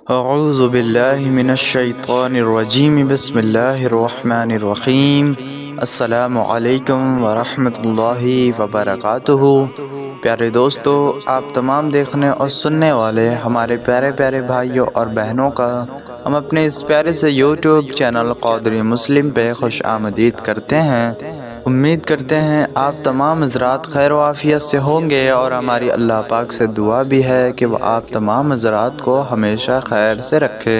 اعوذ باللہ من الشیطان الرجیم بسم اللہ الرحمن الرحیم السلام علیکم ورحمۃ اللہ وبرکاتہ۔ پیارے دوستو، آپ تمام دیکھنے اور سننے والے ہمارے پیارے پیارے بھائیوں اور بہنوں کا ہم اپنے اس پیارے سے یوٹیوب چینل قادری مسلم پہ خوش آمدید کرتے ہیں۔ امید کرتے ہیں آپ تمام حضرات خیر و عافیت سے ہوں گے، اور ہماری اللہ پاک سے دعا بھی ہے کہ وہ آپ تمام حضرات کو ہمیشہ خیر سے رکھے۔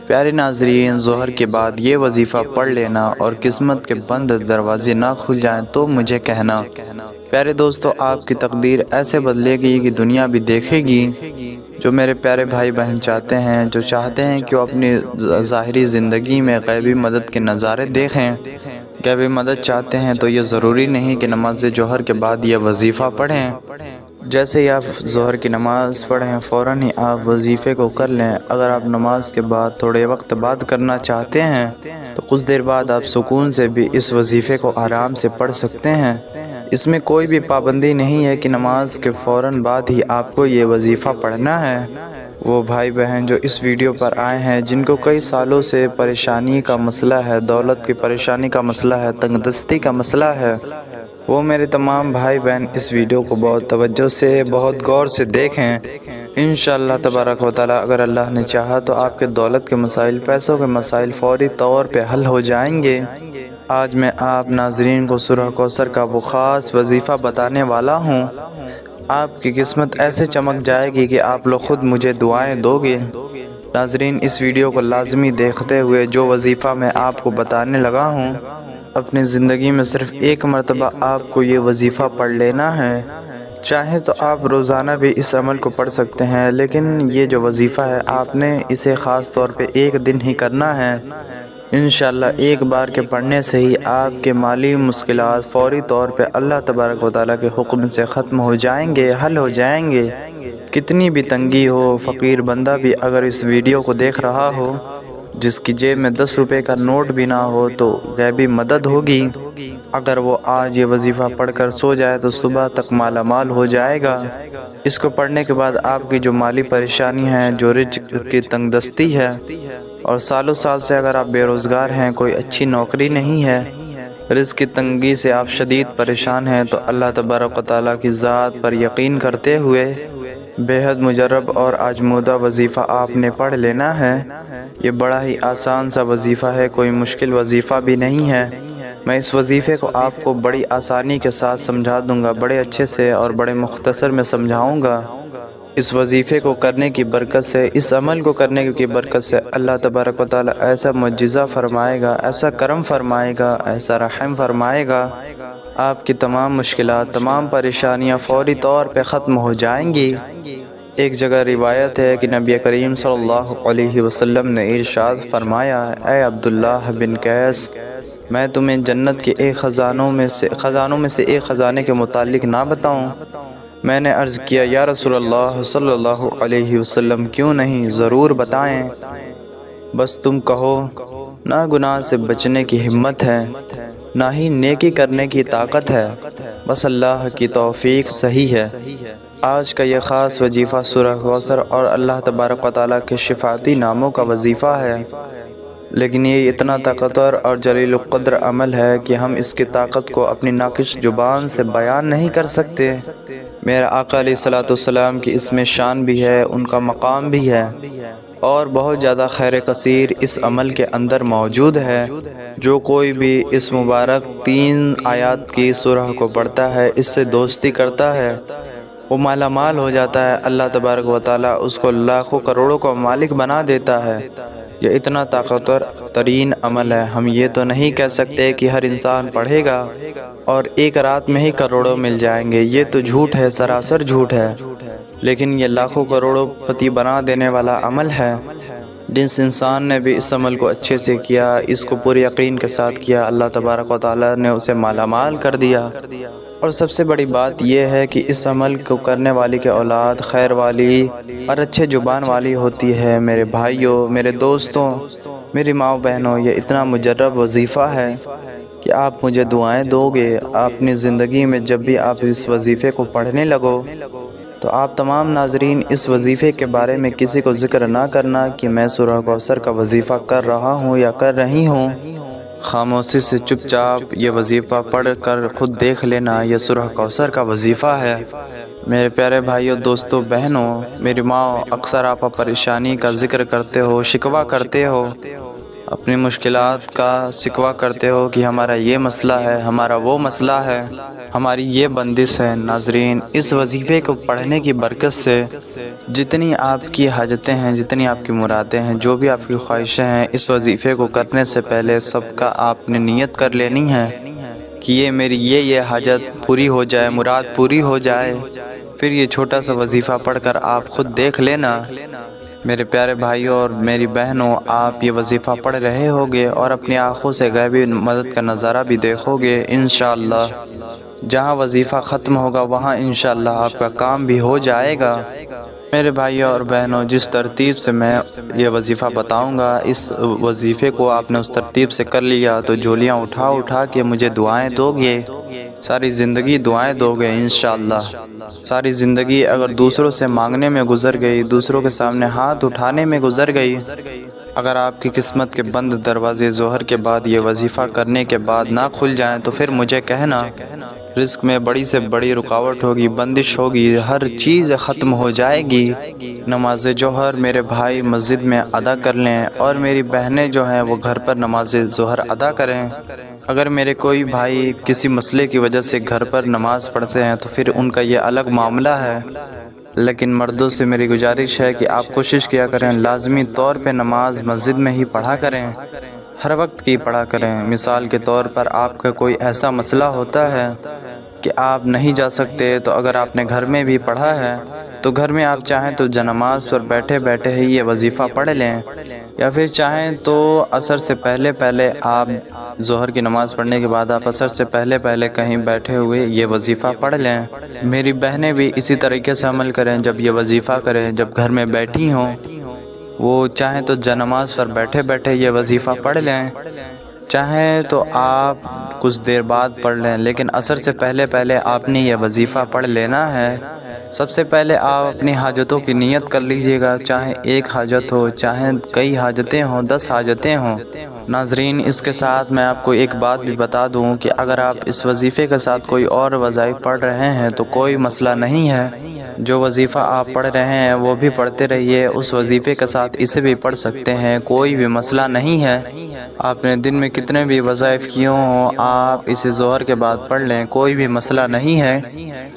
پیارے ناظرین، ظہر کے بعد یہ وظیفہ پڑھ لینا اور قسمت کے بند دروازے نہ کھل جائیں تو مجھے کہنا۔ پیارے دوستو، آپ کی تقدیر ایسے بدلے گی کہ دنیا بھی دیکھے گی۔ جو میرے پیارے بھائی بہن چاہتے ہیں، جو چاہتے ہیں کہ وہ اپنی ظاہری زندگی میں غیبی مدد کے نظارے دیکھیں، غیبی مدد چاہتے ہیں، تو یہ ضروری نہیں کہ نماز ظہر کے بعد یہ وظیفہ پڑھیں۔ جیسے ہی آپ ظہر کی نماز پڑھیں فوراً ہی آپ وظیفے کو کر لیں۔ اگر آپ نماز کے بعد تھوڑے وقت بعد کرنا چاہتے ہیں تو کچھ دیر بعد آپ سکون سے بھی اس وظیفے کو آرام سے پڑھ سکتے ہیں۔ اس میں کوئی بھی پابندی نہیں ہے کہ نماز کے فوراً بعد ہی آپ کو یہ وظیفہ پڑھنا ہے۔ وہ بھائی بہن جو اس ویڈیو پر آئے ہیں، جن کو کئی سالوں سے پریشانی کا مسئلہ ہے، دولت کی پریشانی کا مسئلہ ہے، تنگ دستی کا مسئلہ ہے، وہ میرے تمام بھائی بہن اس ویڈیو کو بہت توجہ سے، بہت غور سے دیکھیں۔ انشاءاللہ تبارک و تعالی اگر اللہ نے چاہا تو آپ کے دولت کے مسائل، پیسوں کے مسائل فوری طور پہ حل ہو جائیں گے۔ آج میں آپ ناظرین کو سورہ کوثر کا وہ خاص وظیفہ بتانے والا ہوں۔ آپ کی قسمت ایسے چمک جائے گی کہ آپ لوگ خود مجھے دعائیں دو گے۔ ناظرین، اس ویڈیو کو لازمی دیکھتے ہوئے جو وظیفہ میں آپ کو بتانے لگا ہوں، اپنی زندگی میں صرف ایک مرتبہ آپ کو یہ وظیفہ پڑھ لینا ہے۔ چاہیں تو آپ روزانہ بھی اس عمل کو پڑھ سکتے ہیں، لیکن یہ جو وظیفہ ہے آپ نے اسے خاص طور پہ ایک دن ہی کرنا ہے۔ انشاءاللہ ایک بار کے پڑھنے سے ہی آپ کے مالی مشکلات فوری طور پہ اللہ تبارک و تعالیٰ کے حکم سے ختم ہو جائیں گے، حل ہو جائیں گے۔ کتنی بھی تنگی ہو، فقیر بندہ بھی اگر اس ویڈیو کو دیکھ رہا ہو، جس کی جیب میں 10 روپے کا نوٹ بھی نہ ہو، تو غیبی مدد ہوگی۔ اگر وہ آج یہ وظیفہ پڑھ کر سو جائے تو صبح تک مالا مال ہو جائے گا۔ اس کو پڑھنے کے بعد آپ کی جو مالی پریشانی ہے، جو رزق کی تنگ دستی ہے، اور سالوں سال سے اگر آپ بے روزگار ہیں، کوئی اچھی نوکری نہیں ہے، رزق کی تنگی سے آپ شدید پریشان ہیں، تو اللہ تبارک و تعالیٰ کی ذات پر یقین کرتے ہوئے بے حد مجرب اور آزمودہ وظیفہ آپ نے پڑھ لینا ہے۔ یہ بڑا ہی آسان سا وظیفہ ہے، کوئی مشکل وظیفہ بھی نہیں ہے۔ میں اس وظیفے کو آپ کو بڑی آسانی کے ساتھ سمجھا دوں گا، بڑے اچھے سے اور بڑے مختصر میں سمجھاؤں گا۔ اس وظیفے کو کرنے کی برکت سے، اس عمل کو کرنے کی برکت سے اللہ تبارک و تعالیٰ ایسا معجزہ فرمائے گا، ایسا کرم فرمائے گا، ایسا رحم فرمائے گا، آپ کی تمام مشکلات، تمام پریشانیاں فوری طور پہ ختم ہو جائیں گی۔ ایک جگہ روایت ہے کہ نبی کریم صلی اللہ علیہ وسلم نے ارشاد فرمایا، اے عبداللہ بن قیس، میں تمہیں جنت کے ایک خزانوں میں سے ایک خزانے کے متعلق نہ بتاؤں؟ میں نے عرض کیا، یا رسول اللہ صلی اللہ علیہ وسلم، کیوں نہیں، ضرور بتائیں۔ بس تم کہو، نہ گناہ سے بچنے کی ہمت ہے، نہ ہی نیکی کرنے کی طاقت ہے، بس اللہ کی توفیق صحیح ہے۔ آج کا یہ خاص وظیفہ سورہ کوثر اور اللہ تبارک و تعالیٰ کے شفاعتی ناموں کا وظیفہ ہے، لیکن یہ اتنا طاقتور اور جلیل القدر عمل ہے کہ ہم اس کی طاقت کو اپنی ناقص زبان سے بیان نہیں کر سکتے۔ میرا آقا علیہ الصلوۃ والسلام کی اس میں شان بھی ہے، ان کا مقام بھی ہے، اور بہت زیادہ خیر کثیر اس عمل کے اندر موجود ہے۔ جو کوئی بھی اس مبارک 3 آیات کی سورہ کو پڑھتا ہے، اس سے دوستی کرتا ہے، وہ مالا مال ہو جاتا ہے۔ اللہ تبارک و تعالیٰ اس کو لاکھوں کروڑوں کا مالک بنا دیتا ہے۔ یہ اتنا طاقتور ترین عمل ہے۔ ہم یہ تو نہیں کہہ سکتے کہ ہر انسان پڑھے گا اور ایک رات میں ہی کروڑوں مل جائیں گے، یہ تو جھوٹ ہے، سراسر جھوٹ ہے، لیکن یہ لاکھوں کروڑوں پتی بنا دینے والا عمل ہے۔ جس انسان نے بھی اس عمل کو اچھے سے کیا، اس کو پورے یقین کے ساتھ کیا، اللہ تبارک و تعالیٰ نے اسے مالا مال کر دیا۔ اور سب سے بڑی بات یہ ہے کہ اس عمل کو کرنے والی کی اولاد خیر والی اور اچھے زبان والی ہوتی ہے۔ میرے بھائیوں، میرے دوستوں، میری ماں بہنوں، یہ اتنا مجرب وظیفہ ہے کہ آپ مجھے دعائیں دو گے۔ اپنی زندگی میں جب بھی آپ اس وظیفے کو پڑھنے لگو تو آپ تمام ناظرین اس وظیفے کے بارے میں کسی کو ذکر نہ کرنا کہ میں سورہ کوثر کا وظیفہ کر رہا ہوں یا کر رہی ہوں۔ خاموشی سے چپ چاپ یہ وظیفہ پڑھ کر خود دیکھ لینا، یہ سورہ کوثر کا وظیفہ ہے۔ میرے پیارے بھائیوں، دوستوں، بہنوں، میری ماں، اکثر آپ پریشانی کا ذکر کرتے ہو، شکوہ کرتے ہو، اپنی مشکلات کا شکوہ کرتے ہو کہ ہمارا یہ مسئلہ ہے، ہمارا وہ مسئلہ ہے، ہماری یہ بندش ہے۔ ناظرین، اس وظیفے کو پڑھنے کی برکت سے جتنی آپ کی حاجتیں ہیں، جتنی آپ کی مرادیں ہیں، جو بھی آپ کی خواہشیں ہیں، اس وظیفے کو کرنے سے پہلے سب کا آپ نے نیت کر لینی ہے کہ یہ میری یہ حاجت پوری ہو جائے، مراد پوری ہو جائے۔ پھر یہ چھوٹا سا وظیفہ پڑھ کر آپ خود دیکھ لینا۔ میرے پیارے بھائیوں اور میری بہنوں، آپ یہ وظیفہ پڑھ رہے ہوگے اور اپنی آنکھوں سے غیبی مدد کا نظارہ بھی دیکھو گے انشاءاللہ۔ جہاں وظیفہ ختم ہوگا وہاں انشاءاللہ آپ کا کام بھی ہو جائے گا۔ میرے بھائیوں اور بہنوں، جس ترتیب سے میں یہ وظیفہ بتاؤں گا، اس وظیفے کو آپ نے اس ترتیب سے کر لیا تو جھولیاں اٹھا اٹھا کے مجھے دعائیں دو گے، ساری زندگی دعائیں دو گے انشاءاللہ۔ ساری زندگی اگر دوسروں سے مانگنے میں گزر گئی، دوسروں کے سامنے ہاتھ اٹھانے میں گزر گئی، اگر آپ کی قسمت کے بند دروازے ظہر کے بعد یہ وظیفہ کرنے کے بعد نہ کھل جائیں تو پھر مجھے کہنا۔ رزق میں بڑی سے بڑی رکاوٹ ہوگی، بندش ہوگی، ہر چیز ختم ہو جائے گی۔ نماز جوہر میرے بھائی مسجد میں ادا کر لیں اور میری بہنیں جو ہیں وہ گھر پر نماز ظہر ادا کریں۔ اگر میرے کوئی بھائی کسی مسئلے کی وجہ سے گھر پر نماز پڑھتے ہیں تو پھر ان کا یہ الگ معاملہ ہے، لیکن مردوں سے میری گزارش ہے کہ آپ کوشش کیا کریں لازمی طور پہ نماز مسجد میں ہی پڑھا کریں، ہر وقت کی پڑھا کریں۔ مثال کے طور پر آپ کا کوئی ایسا مسئلہ ہوتا ہے کہ آپ نہیں جا سکتے، تو اگر آپ نے گھر میں بھی پڑھا ہے تو گھر میں آپ چاہیں تو جنماز پر بیٹھے بیٹھے ہی یہ وظیفہ پڑھ لیں، یا پھر چاہیں تو عصر سے پہلے پہلے آپ ظہر کی نماز پڑھنے کے بعد آپ عصر سے پہلے پہلے کہیں بیٹھے ہوئے یہ وظیفہ پڑھ لیں۔ میری بہنیں بھی اسی طریقے سے عمل کریں، جب یہ وظیفہ کریں، جب گھر میں بیٹھی ہوں، وہ چاہیں تو جنماز پر بیٹھے بیٹھے یہ وظیفہ پڑھ لیں، چاہیں تو آپ کچھ دیر بعد پڑھ لیں، لیکن عصر سے پہلے پہلے آپ نے یہ وظیفہ پڑھ لینا ہے۔ سب سے پہلے آپ اپنی حاجتوں کی نیت کر لیجئے گا، چاہے ایک حاجت ہو، چاہے کئی حاجتیں ہوں، 10 حاجتیں ہوں۔ ناظرین، اس کے ساتھ میں آپ کو ایک بات بھی بتا دوں کہ اگر آپ اس وظیفے کے ساتھ کوئی اور وظائف پڑھ رہے ہیں تو کوئی مسئلہ نہیں ہے۔ جو وظیفہ آپ پڑھ رہے ہیں وہ بھی پڑھتے رہیے، اس وظیفے کے ساتھ اسے بھی پڑھ سکتے ہیں، کوئی بھی مسئلہ نہیں ہے۔ آپ نے دن میں کتنے بھی وظائف کیے ہوں، آپ اسے ظہر کے بعد پڑھ لیں، کوئی بھی مسئلہ نہیں ہے۔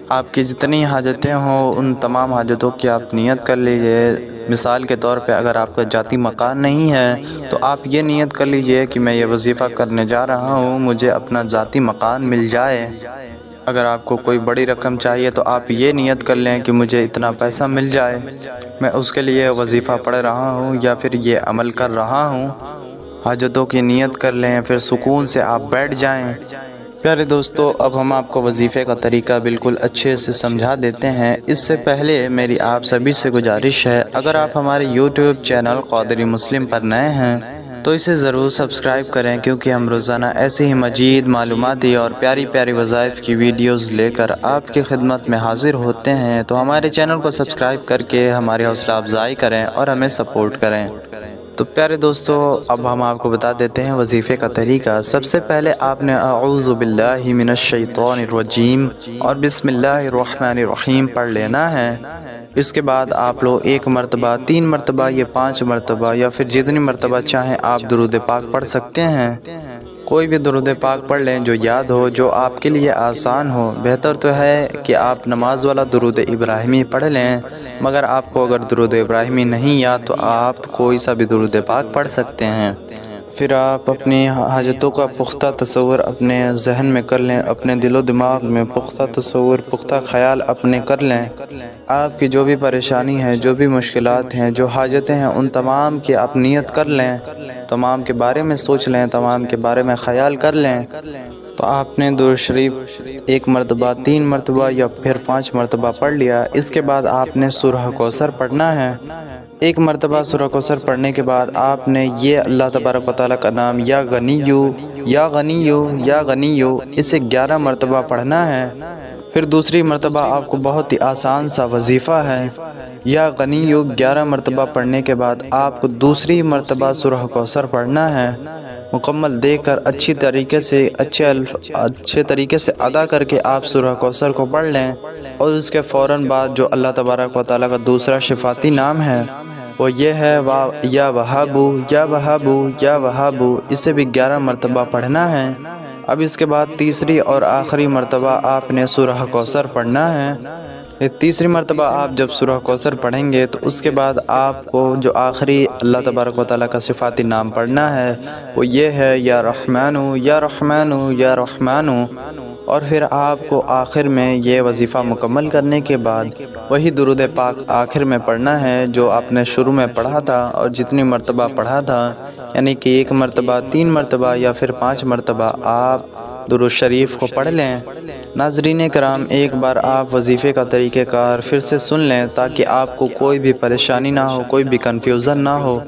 آپ کی جتنی حاجتیں ہوں ان تمام حاجتوں کی آپ نیت کر لیجئے۔ مثال کے طور پہ اگر آپ کا ذاتی مکان نہیں ہے تو آپ یہ نیت کر لیجئے کہ میں یہ وظیفہ کرنے جا رہا ہوں، مجھے اپنا ذاتی مکان مل جائے۔ اگر آپ کو کوئی بڑی رقم چاہیے تو آپ یہ نیت کر لیں کہ مجھے اتنا پیسہ مل جائے، میں اس کے لیے وظیفہ پڑھ رہا ہوں یا پھر یہ عمل کر رہا ہوں۔ حاجتوں کی نیت کر لیں، پھر سکون سے آپ بیٹھ جائیں۔ پیارے دوستو، اب ہم آپ کو وظیفے کا طریقہ بالکل اچھے سے سمجھا دیتے ہیں۔ اس سے پہلے میری آپ سبھی سے گزارش ہے، اگر آپ ہمارے یوٹیوب چینل قادری مسلم پر نئے ہیں تو اسے ضرور سبسکرائب کریں، کیونکہ ہم روزانہ ایسی ہی مزید معلوماتی اور پیاری پیاری وظائف کی ویڈیوز لے کر آپ کی خدمت میں حاضر ہوتے ہیں، تو ہمارے چینل کو سبسکرائب کر کے ہماری حوصلہ افزائی کریں اور ہمیں سپورٹ کریں۔ تو پیارے دوستو، اب ہم آپ کو بتا دیتے ہیں وظیفے کا طریقہ۔ سب سے پہلے آپ نے اعوذ باللہ من الشیطان الرجیم اور بسم اللہ الرحمن الرحیم پڑھ لینا ہے۔ اس کے بعد آپ لوگ 1 مرتبہ، 3 مرتبہ یا 5 مرتبہ یا پھر جتنی مرتبہ چاہیں آپ درود پاک پڑھ سکتے ہیں۔ کوئی بھی درود پاک پڑھ لیں جو یاد ہو، جو آپ کے لیے آسان ہو۔ بہتر تو ہے کہ آپ نماز والا درود ابراہیمی پڑھ لیں، مگر آپ کو اگر درود ابراہیمی نہیں یاد تو آپ کوئی سا بھی درود پاک پڑھ سکتے ہیں۔ پھر آپ اپنی حاجتوں کا پختہ تصور اپنے ذہن میں کر لیں، اپنے دل و دماغ میں پختہ تصور، پختہ خیال اپنے کر لیں۔ آپ کی جو بھی پریشانی ہے، جو بھی مشکلات ہیں، جو حاجتیں ہیں، ان تمام کی آپ نیت کر لیں، تمام کے بارے میں سوچ لیں، تمام کے بارے میں خیال کر لیں۔ تو آپ نے درود شریف 1 مرتبہ، 3 مرتبہ یا پھر 5 مرتبہ پڑھ لیا۔ اس کے بعد آپ نے سورہ کوثر پڑھنا ہے۔ 1 مرتبہ سورہ کوثر پڑھنے کے بعد آپ نے یہ اللہ تبارک و تعالیٰ کا نام یا غنیو یا غنیو یا غنیو اسے 11 مرتبہ پڑھنا ہے۔ پھر دوسری مرتبہ آپ کو بہت ہی آسان سا وظیفہ ہے، یا غنیو 11 مرتبہ پڑھنے کے بعد آپ کو دوسری مرتبہ سورہ کوثر پڑھنا ہے، مکمل دیکھ کر اچھے طریقے سے ادا کر کے آپ سورہ کوثر کو پڑھ لیں، اور اس کے فوراً بعد جو اللہ تبارک و تعالیٰ کا دوسرا شفاعتی نام ہے وہ یہ ہے یا وہابو یا وہابو یا وہابو، اسے بھی 11 مرتبہ پڑھنا ہے۔ اب اس کے بعد تیسری اور آخری مرتبہ آپ نے سورہ کوثر پڑھنا ہے۔ تیسری مرتبہ آپ جب سورہ کوثر پڑھیں گے تو اس کے بعد آپ کو جو آخری اللہ تبارک و تعالیٰ کا صفاتی نام پڑھنا ہے وہ یہ ہے یا رحمانو یا رحمانو یا رحمانو، اور پھر آپ کو آخر میں یہ وظیفہ مکمل کرنے کے بعد وہی درود پاک آخر میں پڑھنا ہے جو آپ نے شروع میں پڑھا تھا اور جتنی مرتبہ پڑھا تھا، یعنی کہ 1 مرتبہ، 3 مرتبہ یا پھر 5 مرتبہ آپ درود شریف کو پڑھ لیں۔ ناظرین کرام، ایک بار آپ وظیفے کا طریقہ کار پھر سے سن لیں تاکہ آپ کو کوئی بھی پریشانی نہ ہو، کوئی بھی کنفیوژن نہ ہو۔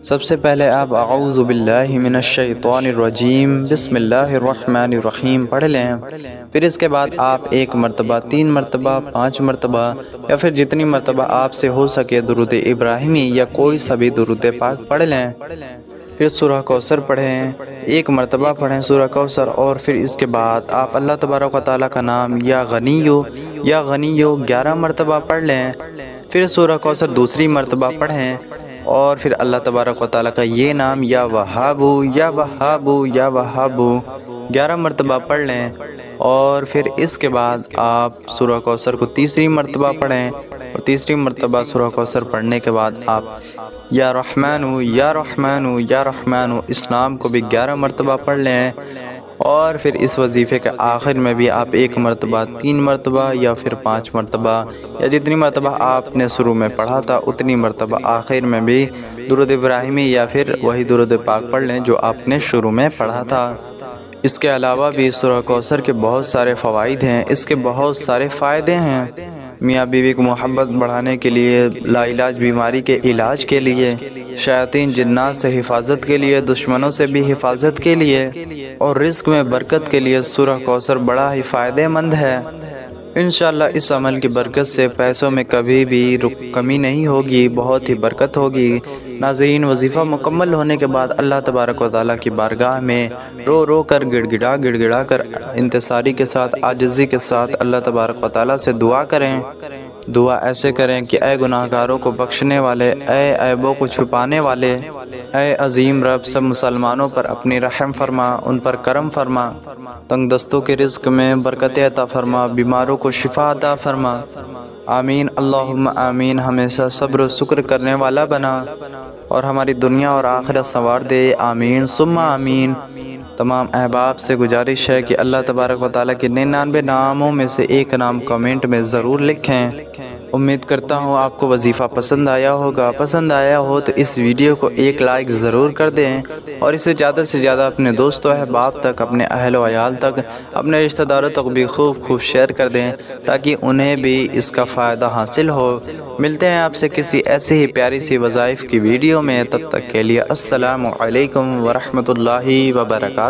سب سے پہلے آپ اعوذ باللہ من الشیطان الرجیم بسم اللہ الرحمن الرحیم پڑھ لیں، پھر اس کے بعد آپ 1 مرتبہ، 3 مرتبہ، 5 مرتبہ یا پھر جتنی مرتبہ آپ سے ہو سکے درود ابراہیمی یا کوئی سا بھی درود پاک پڑھ لیں۔ پھر سورہ کوثر پڑھیں، 1 مرتبہ پڑھیں سورہ کوثر، اور پھر اس کے بعد آپ اللہ تبارک و تعالیٰ کا نام یا غنیو 11 مرتبہ پڑھ لیں۔ پھر سورہ کوثر دوسری مرتبہ پڑھیں، اور پھر اللہ تبارک و تعالیٰ کا یہ نام یا وہابو یا وہابو یا وہابو 11 مرتبہ پڑھ لیں، اور پھر اس کے بعد آپ سورہ کوثر کو تیسری مرتبہ پڑھیں، اور تیسری مرتبہ سورہ کوثر پڑھنے کے بعد آپ یا رحمانو یا رحمانو یا رحمانو اس نام کو بھی 11 مرتبہ پڑھ لیں، اور پھر اس وظیفے کے آخر میں بھی آپ 1 مرتبہ، 3 مرتبہ یا پھر 5 مرتبہ یا جتنی مرتبہ آپ نے شروع میں پڑھا تھا اتنی مرتبہ آخر میں بھی درود ابراہیمی یا پھر وہی درود پاک پڑھ لیں جو آپ نے شروع میں پڑھا تھا۔ اس کے علاوہ بھی سورہ کوثر کے بہت سارے فوائد ہیں، اس کے بہت سارے فائدے ہیں، میاں بیوی کو محبت بڑھانے کے لیے، لا علاج بیماری کے علاج کے لیے، شیاطین جنات سے حفاظت کے لیے، دشمنوں سے بھی حفاظت کے لیے، اور رزق میں برکت کے لیے سورہ کوثر بڑا ہی فائدہ مند ہے۔ انشاءاللہ اس عمل کی برکت سے پیسوں میں کبھی بھی کمی نہیں ہوگی، بہت ہی برکت ہوگی۔ ناظرین، وظیفہ مکمل ہونے کے بعد اللہ تبارک و تعالیٰ کی بارگاہ میں رو رو کر گڑ گڑا کر انتصاری کے ساتھ، عاجزی کے ساتھ اللہ تبارک و تعالیٰ سے دعا کریں۔ دعا ایسے کریں کہ اے گناہگاروں کو بخشنے والے، اے عیبوں کو چھپانے والے، اے عظیم رب، سب مسلمانوں پر اپنی رحم فرما، ان پر کرم فرما، تنگ دستوں کے رزق میں برکت عطا فرما، بیماروں کو شفا عطا فرما۔ آمین اللہم آمین۔ ہمیشہ صبر و شکر کرنے والا بنا اور ہماری دنیا اور آخرت سنوار دے، آمین ثم آمین۔ تمام احباب سے گزارش ہے کہ اللہ تبارک و تعالیٰ کے 99 ناموں میں سے ایک نام کمنٹ میں ضرور لکھیں۔ امید کرتا ہوں آپ کو وظیفہ پسند آیا ہوگا۔ پسند آیا ہو تو اس ویڈیو کو ایک لائک ضرور کر دیں، اور اسے زیادہ سے زیادہ اپنے دوست و احباب تک، اپنے اہل و عیال تک، اپنے رشتہ داروں تک بھی خوب شیئر کر دیں تاکہ انہیں بھی اس کا فائدہ حاصل ہو۔ ملتے ہیں آپ سے کسی ایسی ہی پیاری سی وظائف کی ویڈیو میں، تب تک کے لیے السلام علیکم ورحمۃ اللہ وبرکاتہ۔